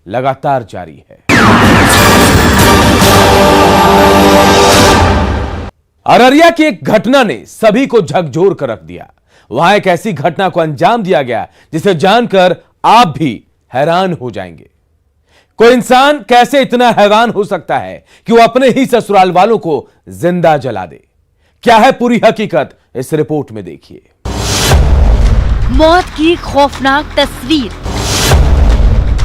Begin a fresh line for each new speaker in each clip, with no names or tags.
लगातार जारी है। अररिया की एक घटना ने सभी को झकझोर कर रख दिया। वहां एक ऐसी घटना को अंजाम दिया गया जिसे जानकर आप भी हैरान हो जाएंगे। कोई इंसान कैसे इतना हैवान हो सकता है कि वो अपने ही ससुराल वालों को जिंदा जला दे। क्या है पूरी हकीकत, इस रिपोर्ट में देखिए।
मौत की खौफनाक तस्वीर,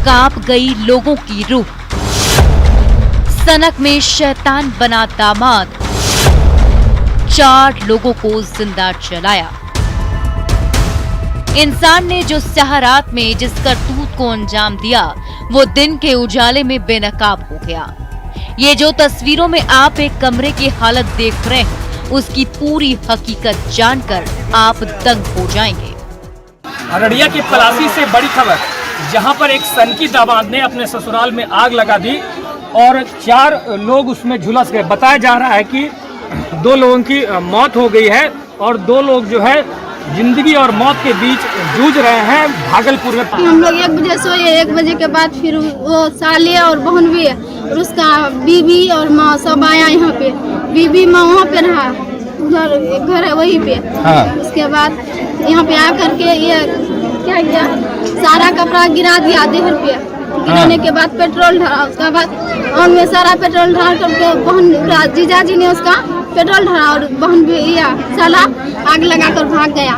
कांप गई लोगों की रूह। सनक में शैतान बना दामाद, 4 लोगों को जिंदा जलाया। इंसान ने जो स्याह रात में जिस करतूत को अंजाम दिया, वो दिन के उजाले में बेनकाब हो गया। ये जो तस्वीरों में आप एक कमरे की हालत देख रहे हैं, उसकी पूरी हकीकत जानकर आप दंग हो जाएंगे।
अररिया की पलासी से बड़ी खबर, जहां पर एक सनकी दामाद ने अपने ससुराल में आग लगा दी और 4 लोग उसमें झुलस गए। बताया जा रहा है कि 2 लोगों की मौत हो गई है और 2 लोग जो है जिंदगी और मौत के बीच जूझ रहे हैं भागलपुर में।
हम लोग 1 बजे सोए, 1 बजे के बाद फिर वो साले और बहन भी और उसका बीबी और माँ सब आया यहाँ पे। बीबी माँ वहाँ पे रहा, उधर घर है वहीं पे। हाँ। उसके बाद यहाँ पे आकर के ये क्या किया, सारा कपड़ा गिरा दिया देहर पे। गिराने के बाद पेट्रोल ढाला, उसके बाद आग में सारा पेट्रोल ढाल करके बहन जीजा जी ने उसका पेट्रोल ढाला और बहन भी साला आग लगाकर भाग गया।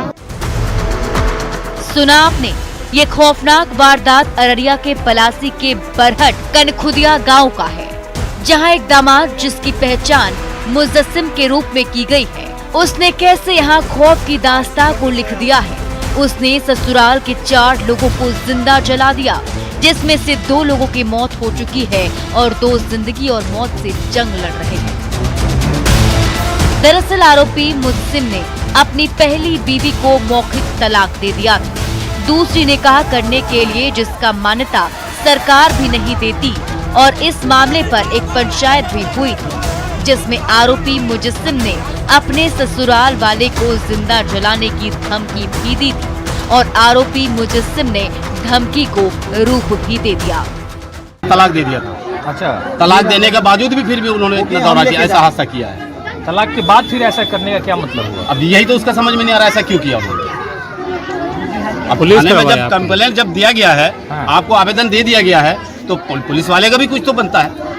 सुना आपने, ये खौफनाक वारदात अररिया के पलासी के बरहट कनखुदिया गांव का है, जहां एक दामाद जिसकी पहचान मुजस्सिम के रूप में की गई है, उसने कैसे यहाँ खौफ की दास्तां को लिख दिया है। उसने ससुराल के 4 लोगों को जिंदा जला दिया, जिसमें से 2 लोगों की मौत हो चुकी है और 2 जिंदगी और मौत से जंग लड़ रहे हैं। दरअसल आरोपी मुजस्सिम ने अपनी पहली बीवी को मौखिक तलाक दे दिया था, दूसरी निकाह करने के लिए जिसका मान्यता सरकार भी नहीं देती, और इस मामले पर एक पंचायत भी हुई थी, जिसमें आरोपी मुजस्सिम ने अपने ससुराल वाले को जिंदा जलाने की धमकी भी दी थी और आरोपी मुजस्सिम ने धमकी को रूप भी दे दिया।
तलाक दे दिया था।
अच्छा,
तलाक देने के बावजूद भी फिर भी उन्होंने इतना दौरा किया, ऐसा हादसा किया है।
तलाक के बाद फिर ऐसा करने का क्या मतलब हुआ?
अब यही तो उसका समझ में नहीं आ रहा, ऐसा क्यों किया उन्होंने। अब
पुलिस
थाने में जब कंप्लेंट जब दिया गया है,
हाँ।
आपको आवेदन दे दिया गया है, तो पुलिस वाले का भी कुछ तो बनता है।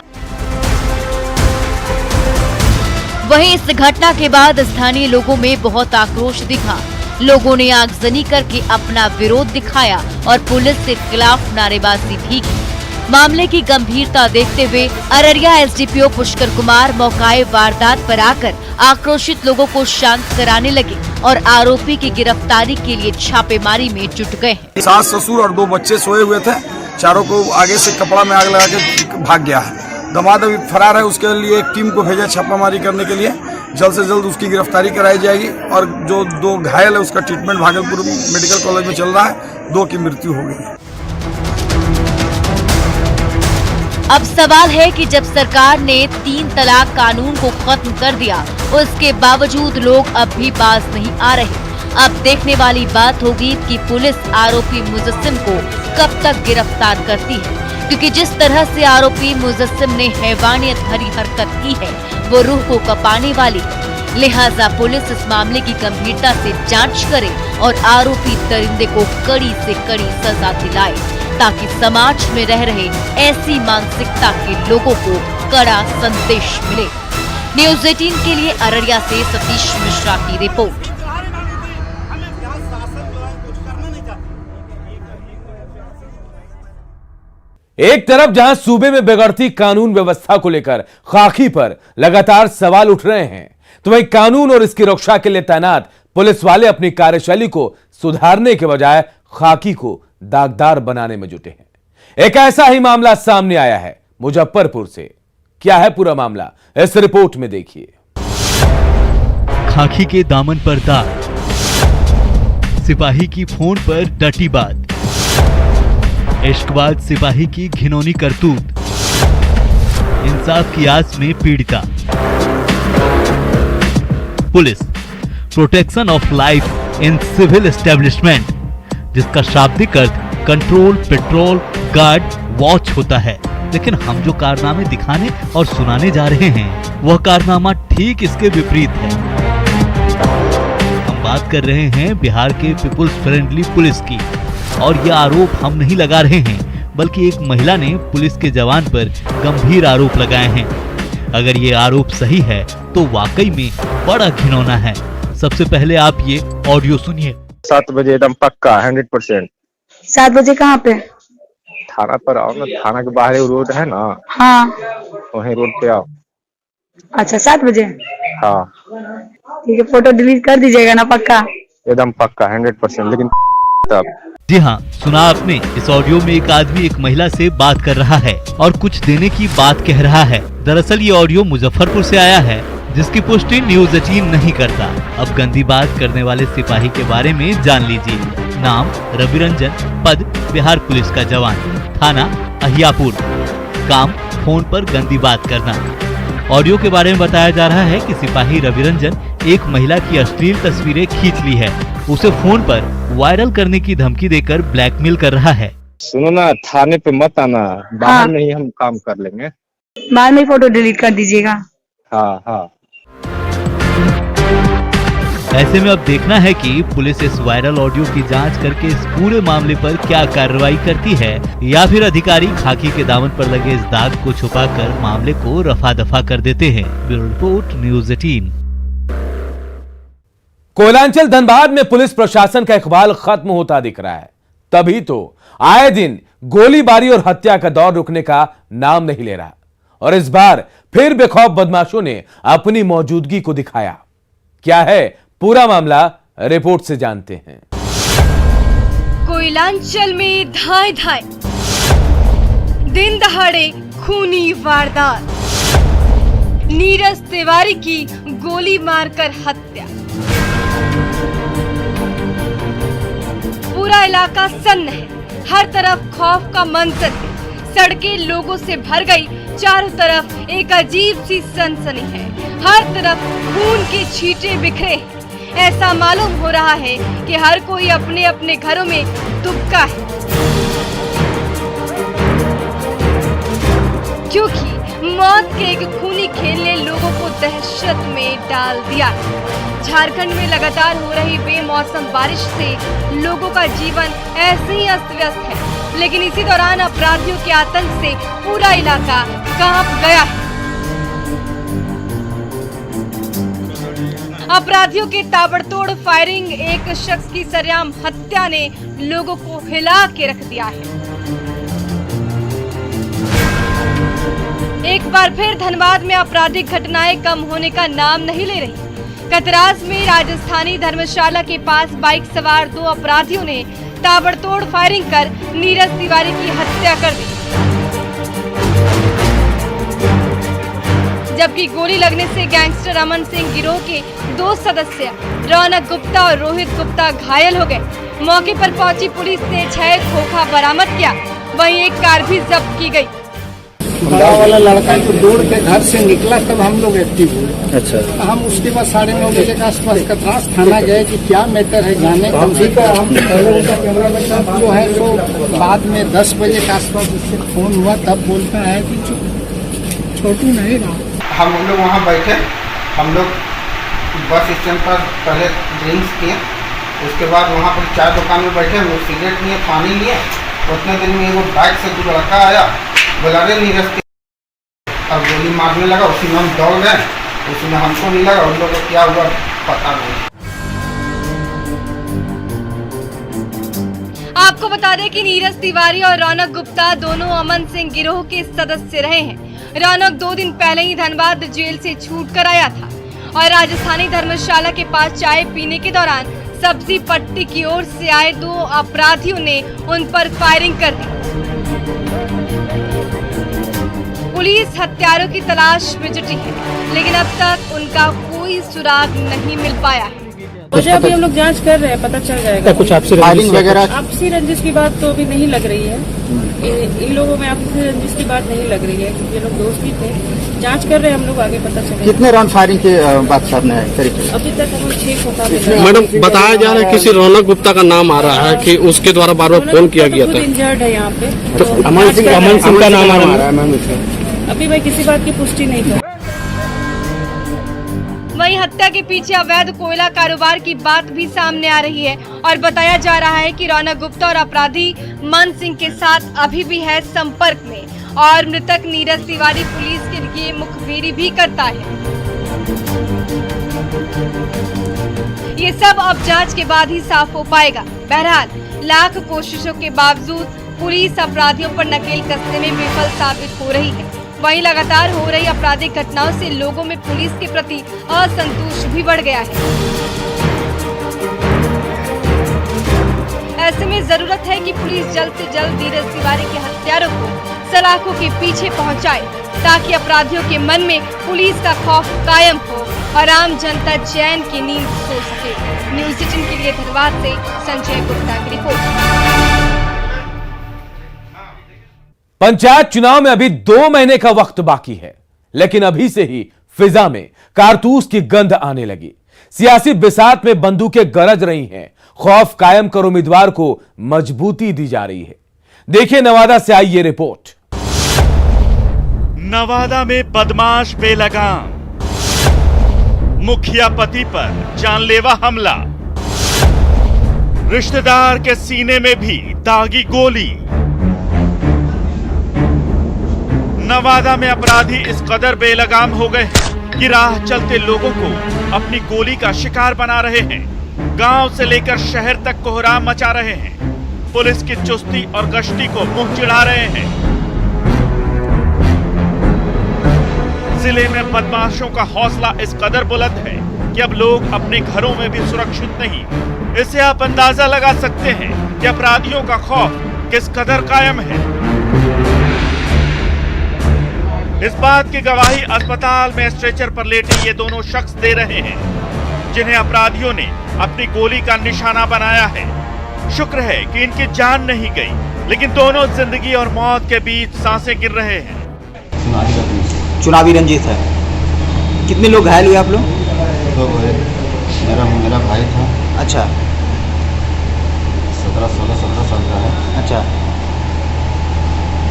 वहीं इस घटना के बाद स्थानीय लोगों में बहुत आक्रोश दिखा। लोगों ने आगजनी करके अपना विरोध दिखाया और पुलिस के खिलाफ नारेबाजी भी की। मामले की गंभीरता देखते हुए अररिया एसडीपीओ पुष्कर कुमार मौकाए वारदात पर आकर आक्रोशित लोगों को शांत कराने लगे और आरोपी की गिरफ्तारी के लिए छापेमारी में जुट गए हैं।
सास ससुर और 2 बच्चे सोए हुए थे, चारों को आगे से कपड़ा में आग लगा के भाग गया है। दामाद अभी फरार है, उसके लिए एक टीम को भेजा छापामारी करने के लिए। जल्द से जल्द उसकी गिरफ्तारी कराई जाएगी और जो 2 घायल है उसका ट्रीटमेंट भागलपुर मेडिकल कॉलेज में चल रहा है। 2 की मृत्यु हो गई है।
अब सवाल है कि जब सरकार ने 3 तलाक कानून को खत्म कर दिया, उसके बावजूद लोग अब भी बाज नहीं आ रहे। अब देखने वाली बात होगी कि पुलिस आरोपी मुजस्सिम को कब तक गिरफ्तार करती है, क्योंकि जिस तरह से आरोपी मुजस्सिम ने हैवानियत भरी हरकत की है, वो रूह को कपाने वाली है। लिहाजा पुलिस इस मामले की गंभीरता से जांच करे और आरोपी दरिंदे को कड़ी से कड़ी सजा दिलाए, ताकि समाज में रह रहे ऐसी मानसिकता के लोगों को कड़ा संदेश मिले। न्यूज़ 18 के लिए अररिया से सतीश मिश्रा की रिपोर्ट।
एक तरफ जहां सूबे में बिगड़ती कानून व्यवस्था को लेकर खाकी पर लगातार सवाल उठ रहे हैं, तो वहीं कानून और इसकी रक्षा के लिए तैनात पुलिस वाले अपनी कार्यशैली को सुधारने के बजाय खाकी को दागदार बनाने में जुटे हैं। एक ऐसा ही मामला सामने आया है मुजफ्फरपुर से। क्या है पूरा मामला, इस रिपोर्ट में देखिए।
खाकी के दामन पर दाग, सिपाही की फोन पर डटी बात, इश्कबाज सिपाही की घिनौनी करतूत, इंसाफ की आस में पीड़िता। Police protection of life in civil establishment, जिसका शाब्दिक अर्थ कंट्रोल, पेट्रोल, गार्ड, वॉच होता है, लेकिन हम जो कारनामे दिखाने और सुनाने जा रहे हैं वह कारनामा ठीक इसके विपरीत है। हम बात कर रहे हैं बिहार के पीपुल्स फ्रेंडली पुलिस की, और यह आरोप हम नहीं लगा रहे हैं, बल्कि एक महिला ने पुलिस के जवान पर गंभीर आरोप लगाए हैं। अगर ये आरोप सही है तो वाकई में बड़ा घिनौना है। सबसे पहले आप ये ऑडियो सुनिए।
7 बजे एकदम पक्का 100%।
7 बजे कहाँ पे?
थाना पर आओ ना, थाना के बाहर रोड है ना,
हाँ
वहीं रोड पे आओ।
अच्छा 7 बजे?
हाँ
ठीक है, फोटो डिलीट कर दीजिएगा ना पक्का?
एकदम पक्का 100%। लेकिन तब
जी हाँ, सुना आपने। इस ऑडियो में एक आदमी एक महिला से बात कर रहा है और कुछ देने की बात कह रहा है। दरअसल ये ऑडियो मुजफ्फरपुर से आया है, जिसकी पुष्टि न्यूज़ 18 नहीं करता। अब गंदी बात करने वाले सिपाही के बारे में जान लीजिए। नाम रविरंजन, पद बिहार पुलिस का जवान, थाना अहियापुर, काम फोन पर गंदी बात करना। ऑडियो के बारे में बताया जा रहा है कि सिपाही रविरंजन एक महिला की अश्लील तस्वीरें खींच ली है, उसे फोन पर वायरल करने की धमकी देकर ब्लैकमेल कर रहा है।
सुनो ना, थाने पे मत आना, बाहर में ही हम काम कर लेंगे।
बाद में फोटो डिलीट कर दीजिएगा।
हाँ हाँ।
ऐसे में अब देखना है कि पुलिस इस वायरल ऑडियो की जांच करके इस पूरे मामले पर क्या कार्रवाई करती है, या फिर अधिकारी खाकी के दामन पर लगे इस दाग को छुपाकर मामले को रफा दफा कर देते हैं। Bureau report, news 18।
Koylanchal Dhanbad में पुलिस प्रशासन का इकबाल खत्म होता दिख रहा है, तभी तो आए दिन गोलीबारी और हत्या का दौर रुकने का नाम नहीं ले रहा। और इस बार फिर बेखौफ बदमाशों ने अपनी मौजूदगी को दिखाया। क्या है पूरा मामला, रिपोर्ट से जानते हैं।
कोयलांचल में धाए धाए, दिन दहाड़े खूनी वारदात, नीरज तिवारी की गोली मारकर हत्या। पूरा इलाका सन्न है, हर तरफ खौफ का मंजर है, सड़कें लोगों से भर गई, चारों तरफ एक अजीब सी सनसनी है, हर तरफ खून के छींटे बिखरे हैं। ऐसा मालूम हो रहा है कि हर कोई अपने अपने घरों में दुबका है, क्योंकि मौत के एक खूनी खेल ने लोगों को दहशत में डाल दिया। झारखंड में लगातार हो रही बेमौसम बारिश से लोगों का जीवन ऐसे ही अस्त व्यस्त है, लेकिन इसी दौरान अपराधियों के आतंक से पूरा इलाका कांप गया है। अपराधियों के ताबड़तोड़ फायरिंग, एक शख्स की सरेआम हत्या ने लोगों को हिला के रख दिया है। एक बार फिर धनबाद में आपराधिक घटनाएं कम होने का नाम नहीं ले रही। कतरास में राजस्थानी धर्मशाला के पास बाइक सवार 2 अपराधियों ने ताबड़तोड़ फायरिंग कर नीरज तिवारी की हत्या कर दी, जबकि गोली लगने से गैंगस्टर अमन सिंह गिरोह के 2 सदस्य रौनक गुप्ता और रोहित गुप्ता घायल हो गए। मौके पर पहुंची पुलिस ने 6 खोखा बरामद किया, वहीं एक कार भी जब्त की गई।
बड़ा वाला लड़का तो दौड़ के घर से निकला तब हम लोग एक्टिव हुए। अच्छा। हम उसके बाद 9:30 बजे के आसपास कतरास थाना गए कि क्या मैटर है जाने का। जो है तो बाद में 10 बजे के आसपास उससे फोन हुआ, तब बोलता है कि छोटू नहीं रहा।
हम लोग वहाँ बैठे, हम लोग बस स्टैंड पर पहले ड्रिंक्स किए, उसके बाद वहाँ पर चाय दुकान में बैठे, हम लोग सिगरेट लिए, पानी लिए। उतने दिन में वो बाइक से 2 लड़का आया, बोला रे नीरज, अब गोली मारने लगा। उसी में हम दौड़ गए, उसी में हमको नहीं लगा, उन लोगों को क्या हुआ पता नहीं।
आपको बता दें कि नीरज तिवारी और रौनक गुप्ता दोनों अमन सिंह गिरोह के सदस्य रहे हैं। रौनक 2 दिन पहले ही धनबाद जेल से छूट कर आया था और राजस्थानी धर्मशाला के पास चाय पीने के दौरान सब्जी पट्टी की ओर से आए 2 अपराधियों ने उन पर फायरिंग कर दी। पुलिस हत्यारों की तलाश में जुटी है, लेकिन अब तक उनका कोई सुराग नहीं मिल पाया है।
मुझे अभी हम लोग जांच कर रहे हैं, पता चल जाएगा।
कुछ
आपसी रंजिश की बात तो अभी नहीं लग रही है, इन लोगों में आपसी रंजिश की बात नहीं लग रही है, क्योंकि ये लोग दोस्त ही थे। जांच कर रहे हैं हम लोग, आगे पता चलेगा।
कितने राउंड फायरिंग के बात सामने है करीब?
अभी तक हम 6 को काबू।
मैडम बताया जा रहा है किसी रौनक गुप्ता का नाम आ रहा है कि उसके द्वारा बार बार फोन किया गया था।
इंजर्ड है यहाँ पे,
तो अमन सिंह का नाम आ रहा है मैम इसमें।
अभी मैं किसी बात की पुष्टि नहीं कर।
वहीं हत्या के पीछे अवैध कोयला कारोबार की बात भी सामने आ रही है और बताया जा रहा है कि रौनक गुप्ता और अपराधी मन सिंह के साथ अभी भी है संपर्क में और मृतक नीरज तिवारी पुलिस के लिए मुखबिरी भी करता है। ये सब अब जांच के बाद ही साफ हो पाएगा। बहरहाल लाख कोशिशों के बावजूद पुलिस अपराधियों पर नकेल कसने में विफल साबित हो रही है। वहीं लगातार हो रही आपराधिक घटनाओं से लोगों में पुलिस के प्रति असंतोष भी बढ़ गया है। ऐसे में जरूरत है कि पुलिस जल्द से जल्द नीरज तिवारी के हत्यारों को सलाखों के पीछे पहुंचाए ताकि अपराधियों के मन में पुलिस का खौफ कायम हो और आम जनता चैन की नींद सो सके। न्यूज़ 18 के लिए धनबाद से संजय गुप्ता की रिपोर्ट।
पंचायत चुनाव में अभी 2 महीने का वक्त बाकी है, लेकिन अभी से ही फिजा में कारतूस की गंध आने लगी। सियासी बिसात में बंदूकें गरज रही हैं, खौफ कायम कर उम्मीदवार को मजबूती दी जा रही है। देखिए नवादा से आई ये रिपोर्ट।
नवादा में बदमाश बेलगाम, मुखिया पति पर जानलेवा हमला, रिश्तेदार के सीने में भी दागी गोली। नवादा में अपराधी इस कदर बेलगाम हो गए कि राह चलते लोगों को अपनी गोली का शिकार बना रहे हैं। गांव से लेकर शहर तक कोहराम मचा रहे हैं। पुलिस की चुस्ती और गश्ती को मुंह चिढ़ा रहे हैं। जिले में बदमाशों का हौसला इस कदर बुलंद है कि अब लोग अपने घरों में भी सुरक्षित नहीं। इससे आप अंदाजा लगा सकते हैं कि अपराधियों का खौफ किस कदर कायम है। इस बात की गवाही अस्पताल में स्ट्रेचर पर लेटे ये दोनों शख्स दे रहे हैं, जिन्हें अपराधियों ने अपनी गोली का निशाना बनाया है। शुक्र है कि इनकी जान नहीं गई, लेकिन दोनों जिंदगी और मौत के बीच सांसें गिर रहे हैं।
चुनावी रंजिश है। कितने लोग घायल हुए आप लोग?
मेरा भाई था।
अच्छा।
17 साल का है।
अच्छा।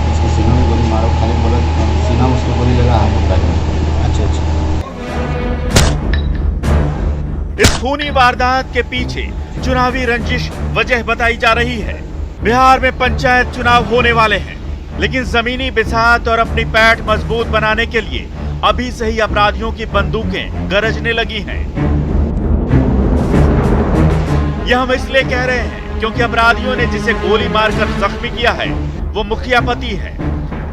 उसको सीना में गोली मारो, खाली बोला सीना में उसको गोली लगा, हाथ में।
अच्छा अच्छा।
इस खूनी वारदात के पीछे चुनावी रंजिश वजह बताई जा रही है। बिहार में पंचायत चुनाव होने वाले हैं, लेकिन जमीनी बिसात और अपनी पैठ मजबूत बनाने के लिए अभी से ही अपराधियों की बंदूकें गरजने लगी हैं। यह हम इसलिए कह रहे हैं क्योंकि अपराधियों ने जिसे गोली मारकर जख्मी किया है वो मुखिया पति है,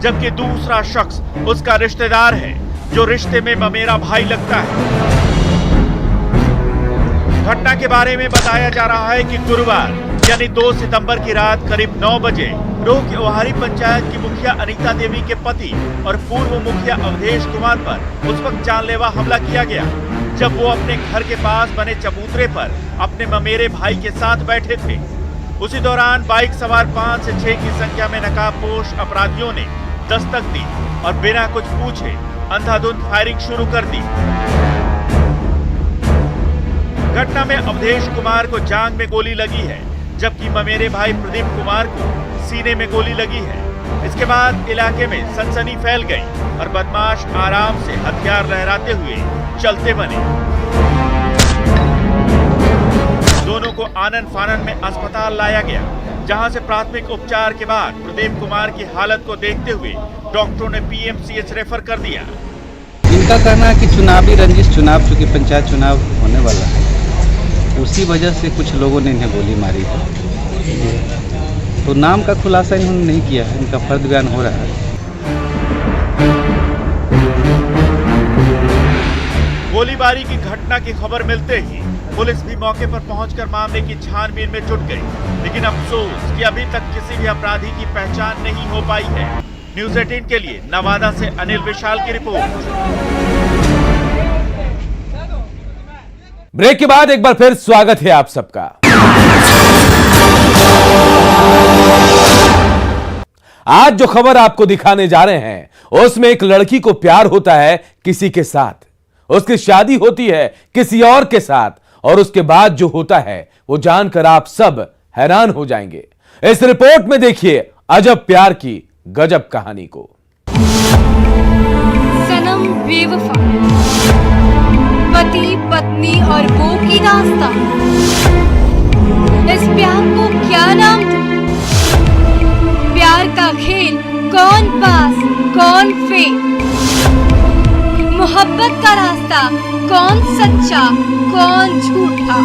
जबकि दूसरा शख्स उसका रिश्तेदार है जो रिश्ते में ममेरा भाई लगता है। घटना के बारे में बताया जा रहा है कि गुरुवार यानी 2 सितंबर की रात करीब 9 बजे रोह की ओहारी पंचायत की मुखिया अनीता देवी के पति और पूर्व मुखिया अवधेश कुमार पर उस वक्त जानलेवा हमला किया गया जब वो अपने घर के पास बने चबूतरे पर अपने ममेरे भाई के साथ बैठे थे। उसी दौरान बाइक सवार 5 से 6 की संख्या में नकाबपोश अपराधियों ने दस्तक दी और बिना कुछ पूछे अंधाधुंध फायरिंग शुरू कर दी। घटना में अवधेश कुमार को जांघ में गोली लगी है, जबकि ममेरे भाई प्रदीप कुमार को सीने में गोली लगी है। इसके बाद इलाके में सनसनी फैल गई और बदमाश आराम से हथियार लहराते हुए चलते बने। दोनों को आनन फानन में अस्पताल लाया गया, जहां से प्राथमिक उपचार के बाद प्रदीप कुमार की हालत को देखते हुए डॉक्टरों ने पीएमसीएच रेफर कर दिया।
इनका कहना है कि चुनावी रंजिश, चुनाव चूंकि पंचायत चुनाव होने वाला है, उसी वजह से कुछ लोगों ने इन्हें गोली मारी है। तो नाम का खुलासा इन्होंने नहीं किया है, इनका फर्द बयान हो रहा है।
गोलीबारी की घटना की खबर मिलते ही पुलिस भी मौके पर पहुंचकर मामले की छानबीन में जुट गई, लेकिन अफसोस कि अभी तक किसी भी अपराधी की पहचान नहीं हो पाई है। न्यूज़ 18 के लिए नवादा से अनिल विशाल की रिपोर्ट।
ब्रेक के बाद एक बार फिर स्वागत है आप सबका। आज जो खबर आपको दिखाने जा रहे हैं उसमें एक लड़की को प्यार होता है किसी के साथ, उसकी शादी होती है किसी और के साथ, और उसके बाद जो होता है वो जानकर आप सब हैरान हो जाएंगे। इस रिपोर्ट में देखिए अजब प्यार की गजब कहानी को।
सनम बेवफा, पति पत्नी और वो की दास्तां, इस प्यार को क्या नाम दूं? प्यार का खेल कौन पास कौन फेल, मोहब्बत का रास्ता कौन सच्चा कौन झूठा।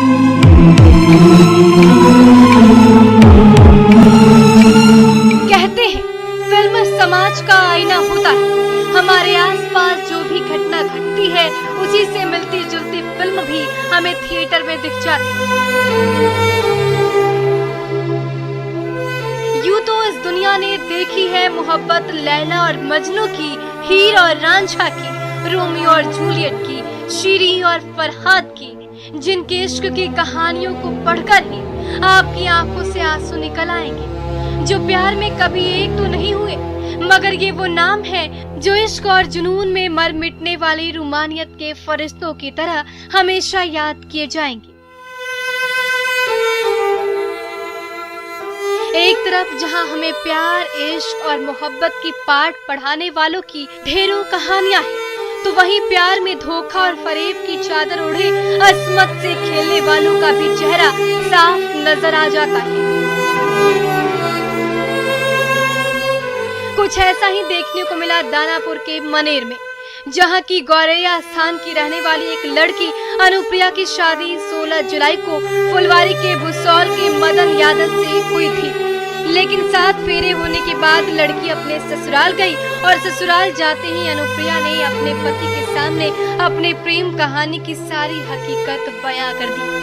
कहते हैं फिल्म समाज का आईना होता है। हमारे आसपास जो भी घटना घटती है उसी से मिलती जुलती फिल्म भी हमें थिएटर में दिख जाती है। यूं तो इस दुनिया ने देखी है मोहब्बत लैला और मजनू की, हीर और रांझा की, रोमियो और जूलियट की, शीरी और फरहाद की, जिनके इश्क की कहानियों को पढ़कर ही आपकी आंखों से आंसू निकल आएंगे, जो प्यार में कभी एक तो नहीं हुए, मगर ये वो नाम है जो इश्क और जुनून में मर मिटने वाली रूमानियत के फरिश्तों की तरह हमेशा याद किए जाएंगे। एक तरफ जहां हमें प्यार, इश्क और मोहब्बत की पाठ पढ़ाने वालों की ढेरों कहानियां हैं, तो वहीं प्यार में धोखा और फरेब की चादर ओढ़े असमत से खेलने वालों का भी चेहरा साफ नजर आ जाता है। कुछ ऐसा ही देखने को मिला दानापुर के मनेर में, जहां की गौरैया स्थान की रहने वाली एक लड़की अनुप्रिया की शादी 16 जुलाई को फुलवारी के भुसौल के मदन यादव से हुई थी। लेकिन 7 फेरे होने के बाद लड़की अपने ससुराल गई और ससुराल जाते ही अनुप्रिया ने अपने पति के सामने अपने प्रेम कहानी की सारी हकीकत बयां कर दी।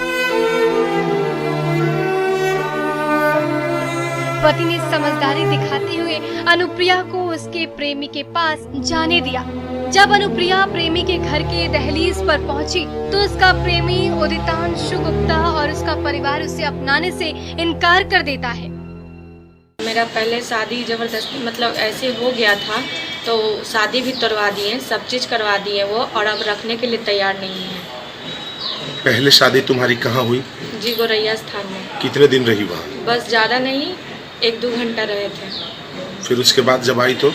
पति ने समझदारी दिखाते हुए अनुप्रिया को उसके प्रेमी के पास जाने दिया। जब अनुप्रिया प्रेमी के घर के दहलीज पर पहुंची तो उसका प्रेमी उदितांशु गुप्ता और उसका परिवार उसे अपनाने से इनकार कर देता है।
मेरा पहले शादी जबरदस्ती मतलब ऐसे हो गया था, तो शादी भी करवा दिए, सब चीज़ करवा दिए वो, और अब रखने के लिए तैयार नहीं है।
पहले शादी तुम्हारी कहाँ हुई?
जी गौरैया स्थान में।
कितने दिन रही वहाँ?
बस ज़्यादा नहीं, 1-2 घंटा रहे थे।
फिर उसके बाद जब आई तो?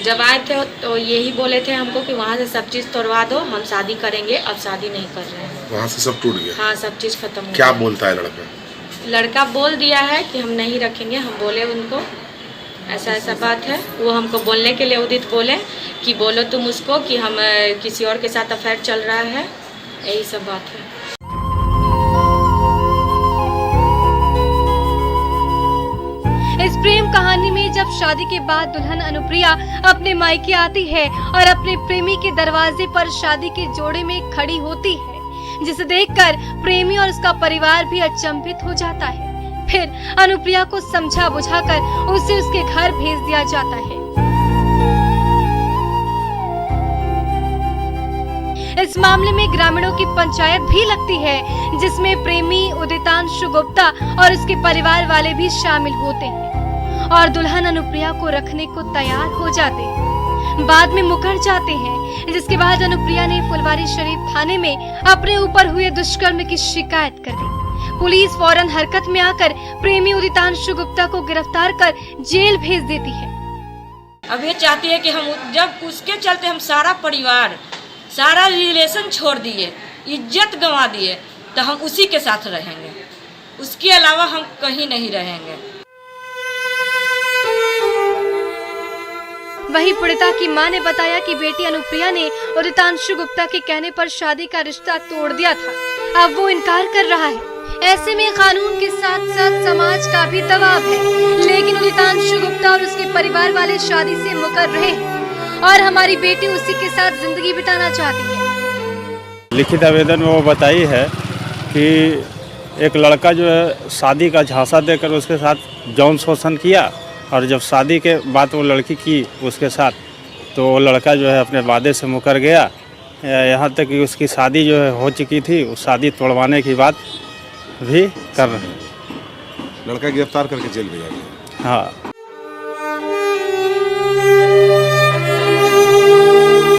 जब आए थे तो यही बोले थे हमको कि वहाँ से सब चीज़ तोड़वा दो, हम शादी करेंगे। अब शादी नहीं कर रहे हैं।
वहाँ से सब टूट गया?
हाँ, सब चीज़ खत्म हो गया।
क्या बोलता है लड़का?
लड़का बोल दिया है कि हम नहीं रखेंगे। हम बोले उनको ऐसा ऐसा बात है, वो हमको बोलने के लिए उदित बोले कि बोलो तुम उसको कि हम किसी और के साथ अफेयर चल रहा है, यही सब बात है।
इस प्रेम कहानी में जब शादी के बाद दुल्हन अनुप्रिया अपने मायके आती है और अपने प्रेमी के दरवाजे पर शादी के जोड़े में खड़ी होती है, जिसे देखकर प्रेमी और उसका परिवार भी अचंभित हो जाता है। फिर अनुप्रिया को समझा बुझाकर उसे उसके घर भेज दिया जाता है। इस मामले में ग्रामीणों की पंचायत भी लगती है, जिसमें प्रेमी उदितांशु गुप्ता और उसके परिवार वाले भी शामिल होते हैं और दुल्हन अनुप्रिया को रखने को तैयार हो जाते हैं। बाद में मुकर जाते हैं, जिसके बाद अनुप्रिया ने फुलवारी शरीफ थाने में अपने ऊपर हुए दुष्कर्म की शिकायत कर दी। पुलिस फौरन हरकत में आकर प्रेमी उदितांशु गुप्ता को गिरफ्तार कर जेल भेज देती है।
अब ये चाहती है कि हम जब उसके चलते हम सारा परिवार, सारा रिलेशन छोड़ दिए, इज्जत गंवा दिए, तो हम उसी के साथ रहेंगे, उसके अलावा हम कहीं नहीं रहेंगे।
वहीं पीड़िता की मां ने बताया कि बेटी अनुप्रिया ने उदितांशु गुप्ता के कहने पर शादी का रिश्ता तोड़ दिया था। अब वो इनकार कर रहा है। ऐसे में कानून के साथ साथ समाज का भी दबाव है, लेकिन उदितांशु गुप्ता और उसके परिवार वाले शादी से मुकर रहे हैं और हमारी बेटी उसी के साथ जिंदगी बिताना चाहती है।
लिखित आवेदन में वो बताई है कि एक लड़का जो है शादी का झांसा देकर उसके साथ यौन शोषण किया, और जब शादी के बाद वो लड़की की उसके साथ, तो वो लड़का जो है अपने वादे से मुकर गया। यहाँ तक कि उसकी शादी जो है हो चुकी थी, उस शादी तोड़वाने की बात भी कर रहे हैं।
लड़का गिरफ्तार करके जेल भेजा गया।
हाँ।